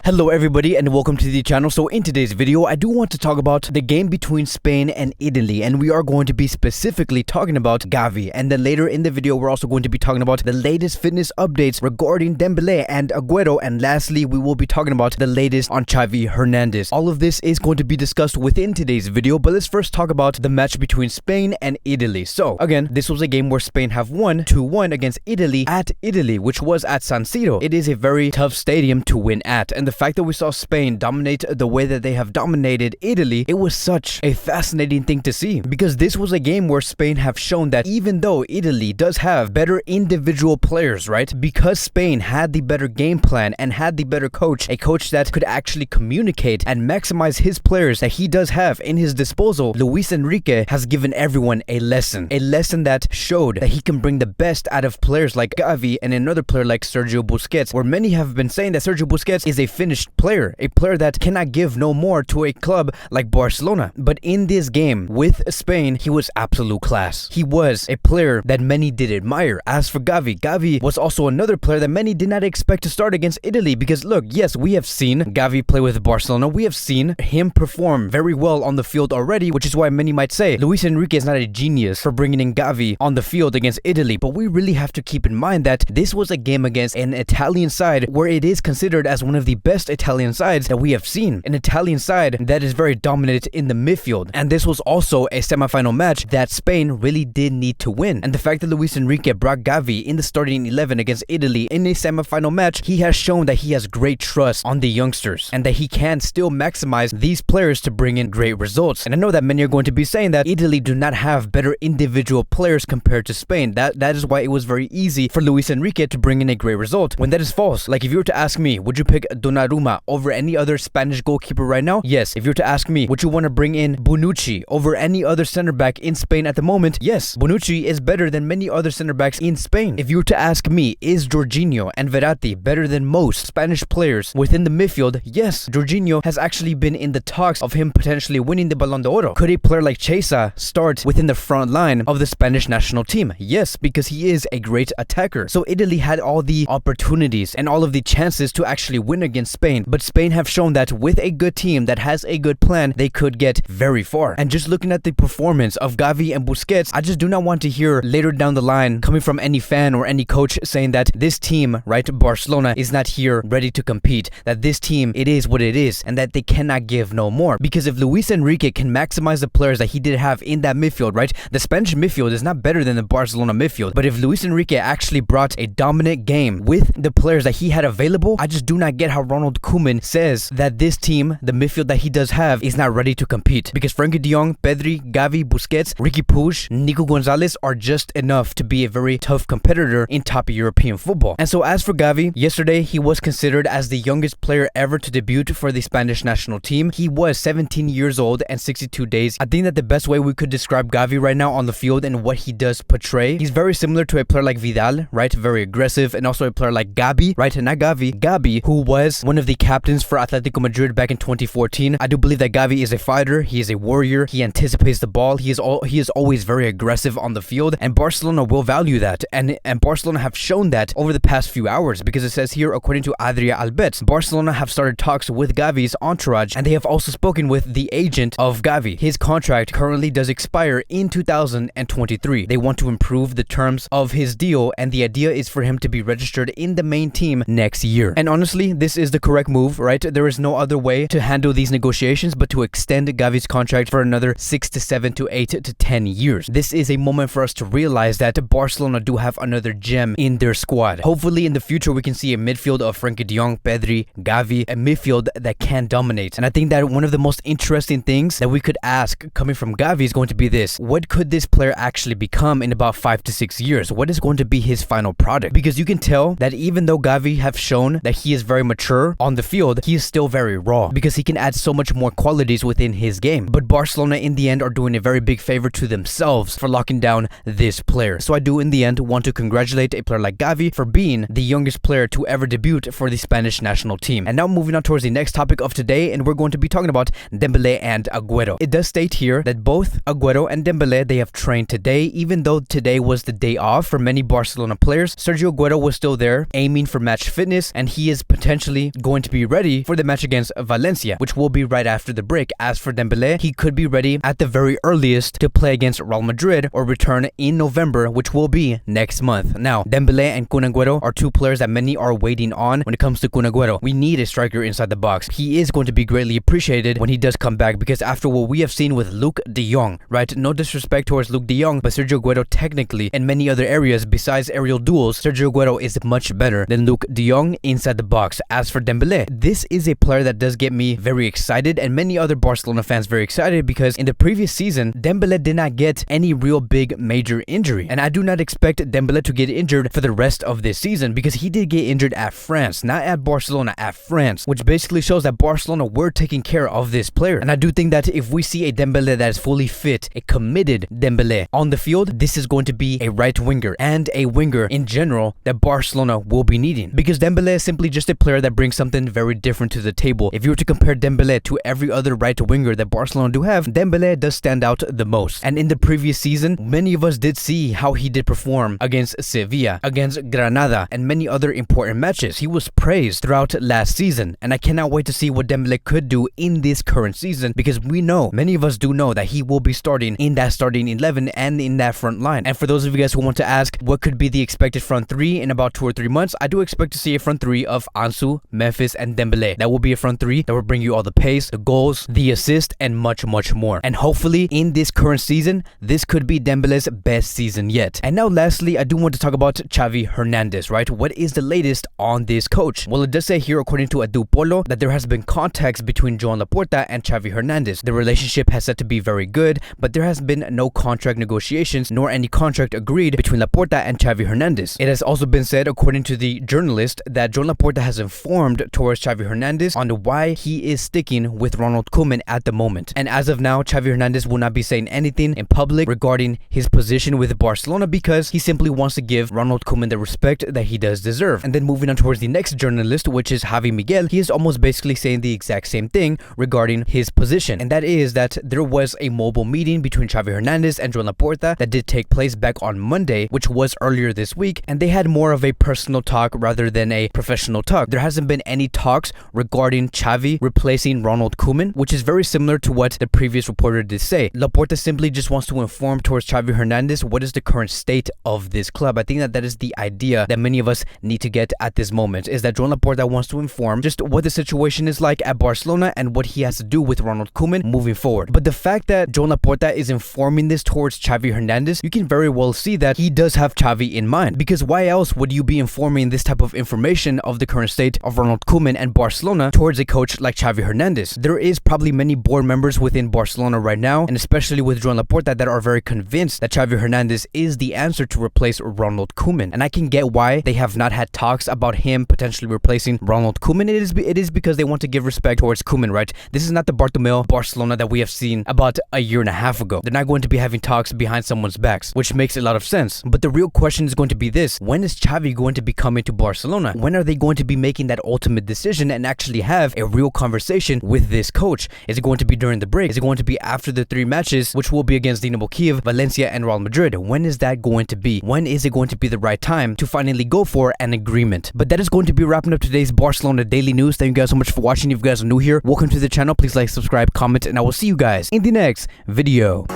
Hello everybody and welcome to the channel. So in today's video, I do want to talk about the game between Spain and Italy, and we are going to be specifically talking about Gavi. And then later in the video, we're also going to be talking about the latest fitness updates regarding Dembele and Aguero. And lastly, we will be talking about the latest on Xavi Hernandez. All of this is going to be discussed within today's video, but let's first talk about the match between Spain and Italy. So again, this was a game where Spain have won 2-1 against Italy at Italy, which was at San Siro. It is a very tough stadium to win at, and the fact that we saw Spain dominate the way that they have dominated Italy, it was such a fascinating thing to see, because this was a game where Spain have shown that even though Italy does have better individual players, right, because Spain had the better game plan and had the better coach, a coach that could actually communicate and maximize his players that he does have in his disposal, Luis Henrique has given everyone a lesson that showed that he can bring the best out of players like Gavi and another player like Sergio Busquets, where many have been saying that Sergio Busquets is a finished player, a player that cannot give no more to a club like Barcelona. But in this game with Spain, he was absolute class. He was a player that many did admire. As for Gavi was also another player that many did not expect to start against Italy, because look, yes, we have seen Gavi play with Barcelona. We have seen him perform very well on the field already, which is why many might say Luis Henrique is not a genius for bringing in Gavi on the field against Italy. But we really have to keep in mind that this was a game against an Italian side where it is considered as one of the best Italian sides that we have seen. An Italian side that is very dominant in the midfield. And this was also a semi-final match that Spain really did need to win. And the fact that Luis Henrique brought Gavi in the starting 11 against Italy in a semi-final match, he has shown that he has great trust on the youngsters and that he can still maximize these players to bring in great results. And I know that many are going to be saying that Italy do not have better individual players compared to Spain. That is why it was very easy for Luis Henrique to bring in a great result, when that is false. Like, if you were to ask me, would you pick Donnarumma over any other Spanish goalkeeper right now? Yes. If you were to ask me, would you want to bring in Bonucci over any other center back in Spain at the moment? Yes. Bonucci is better than many other center backs in Spain. If you were to ask me, is Jorginho and Verratti better than most Spanish players within the midfield? Yes. Jorginho has actually been in the talks of him potentially winning the Ballon d'Oro. Could a player like Chiesa start within the front line of the Spanish national team? Yes, because he is a great attacker. So Italy had all the opportunities and all of the chances to actually win against Spain, but Spain have shown that with a good team that has a good plan, they could get very far. And just looking at the performance of Gavi and Busquets, I just do not want to hear later down the line coming from any fan or any coach saying that this team, right, Barcelona, is not here ready to compete, that this team, it is what it is, and that they cannot give no more. Because if Luis Enrique can maximize the players that he did have in that midfield, right, the Spanish midfield is not better than the Barcelona midfield, but if Luis Enrique actually brought a dominant game with the players that he had available, I just do not get how Ronald Koeman says that this team, the midfield that he does have, is not ready to compete. Because Frenkie de Jong, Pedri, Gavi, Busquets, Ricky Puig, Nico Gonzalez are just enough to be a very tough competitor in top European football. And so as for Gavi, yesterday he was considered as the youngest player ever to debut for the Spanish national team. He was 17 years old and 62 days. I think that the best way we could describe Gavi right now on the field and what he does portray, he's very similar to a player like Vidal, right, very aggressive, and also a player like Gavi, right, and not Gavi, who was one of the captains for Atletico Madrid back in 2014. I do believe that Gavi is a fighter, he is a warrior, he anticipates the ball, he is always very aggressive on the field, and Barcelona will value that, and Barcelona have shown that over the past few hours, because it says here, according to Adria Albets, Barcelona have started talks with Gavi's entourage, and they have also spoken with the agent of Gavi. His contract currently does expire in 2023. They want to improve the terms of his deal, and the idea is for him to be registered in the main team next year. And honestly, this is the correct move, right? There is no other way to handle these negotiations but to extend Gavi's contract for another 6 to 7 to 8 to 10 years. This is a moment for us to realize that Barcelona do have another gem in their squad. Hopefully in the future we can see a midfield of Frenkie de Jong, Pedri, Gavi, a midfield that can dominate. And I think that one of the most interesting things that we could ask coming from Gavi is going to be this: what could this player actually become in about 5 to 6 years? What is going to be his final product? Because you can tell that even though Gavi have shown that he is very mature on the field, he is still very raw, because he can add so much more qualities within his game. But Barcelona in the end are doing a very big favor to themselves for locking down this player. So I do in the end want to congratulate a player like Gavi for being the youngest player to ever debut for the Spanish national team. And now moving on towards the next topic of today, and we're going to be talking about Dembele and Aguero. It does state here that both Aguero and Dembele, they have trained today, even though today was the day off for many Barcelona players. Sergio Aguero was still there aiming for match fitness, and he is potentially going to be ready for the match against Valencia, which will be right after the break. As for Dembele, he could be ready at the very earliest to play against Real Madrid or return in November, which will be next month. Now, Dembele and Kun Aguero are two players that many are waiting on. When it comes to Kun Aguero, we need a striker inside the box. He is going to be greatly appreciated when he does come back, because after what we have seen with Luke de Jong, right? No disrespect towards Luke de Jong, but Sergio Aguero technically in many other areas besides aerial duels, Sergio Aguero is much better than Luke de Jong inside the box. As for Dembele, this is a player that does get me very excited and many other Barcelona fans very excited, because in the previous season, Dembele did not get any real big major injury. And I do not expect Dembele to get injured for the rest of this season, because he did get injured at France, not at Barcelona, at France, which basically shows that Barcelona were taking care of this player. And I do think that if we see a Dembele that is fully fit, a committed Dembele on the field, this is going to be a right winger and a winger in general that Barcelona will be needing, because Dembele is simply just a player that brings something very different to the table. If you were to compare Dembele to every other right winger that Barcelona do have, Dembele does stand out the most. And in the previous season, many of us did see how he did perform against Sevilla, against Granada, and many other important matches. He was praised throughout last season, and I cannot wait to see what Dembele could do in this current season, because we know, many of us do know, that he will be starting in that starting 11 and in that front line. And for those of you guys who want to ask what could be the expected front three in about 2 or 3 months, I do expect to see a front three of Ansu, Memphis, and Dembele. That will be a front three that will bring you all the pace, the goals, the assist, and much more. And hopefully in this current season, this could be Dembele's best season yet. And now lastly, I do want to talk about Xavi Hernandez, right? What is the latest on this coach? Well, it does say here, according to Adu Polo, that there has been contacts between Joan Laporta and Xavi Hernandez. The relationship has said to be very good, but there has been no contract negotiations nor any contract agreed between Laporta and Xavi Hernandez. It has also been said, according to the journalist, that Joan Laporta has informed towards Xavi Hernandez on why he is sticking with Ronald Koeman at the moment. And as of now, Xavi Hernandez will not be saying anything in public regarding his position with Barcelona, because he simply wants to give Ronald Koeman the respect that he does deserve. And then moving on towards the next journalist, which is Javi Miguel, he is almost basically saying the exact same thing regarding his position. And that is that there was a mobile meeting between Xavi Hernandez and Joan Laporta that did take place back on Monday, which was earlier this week, and they had more of a personal talk rather than a professional talk. There hasn't been any talks regarding Xavi replacing Ronald Koeman, which is very similar to what the previous reporter did say. Laporta simply just wants to inform towards Xavi Hernandez what is the current state of this club. I think that that is the idea that many of us need to get at this moment, is that Joan Laporta wants to inform just what the situation is like at Barcelona and what he has to do with Ronald Koeman moving forward. But the fact that Joan Laporta is informing this towards Xavi Hernandez, you can very well see that he does have Xavi in mind, because why else would you be informing this type of information of the current state of Ronald Koeman and Barcelona towards a coach like Xavi Hernandez? There is probably many board members within Barcelona right now, and especially with Joan Laporta, that are very convinced that Xavi Hernandez is the answer to replace Ronald Koeman. And I can get why they have not had talks about him potentially replacing Ronald Koeman. It is because they want to give respect towards Koeman, right? This is not the Bartomeu Barcelona that we have seen about a year and a half ago. They're not going to be having talks behind someone's backs, which makes a lot of sense. But the real question is going to be this: when is Xavi going to be coming to Barcelona? When are they going to be making that ultimate decision and actually have a real conversation with this coach? Is it going to be during the break? Is it going to be after the 3 matches, which will be against Dinamo Kiev, Valencia, and Real Madrid? When is that going to be? When is it going to be the right time to finally go for an agreement? But that is going to be wrapping up today's Barcelona Daily News. Thank you guys so much for watching. If you guys are new here, welcome to the channel. Please like, subscribe, comment, and I will see you guys in the next video.